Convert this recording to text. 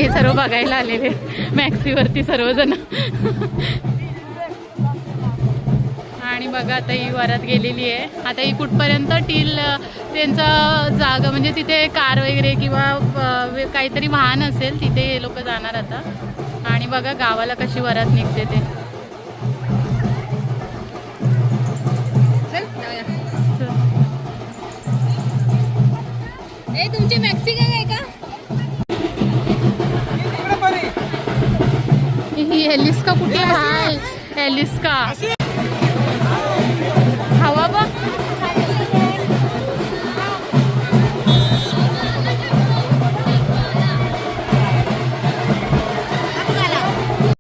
हे सर्व बघायला आलेले मॅक्सीवरती सर्वजण. आणि बघा आता ही वरात गेलेली आहे. आता ही कुठपर्यंत टील त्यांचा जागा म्हणजे तिथे कार वगैरे किंवा काहीतरी वाहन असेल तिथे हे लोक जाणार आता. आणि बघा गावाला कशी वरात निघते ते. तुमची मॅक्सिकन आहे का? ही एलिस्का कुठे आहे? एलिस्का हवा बघ.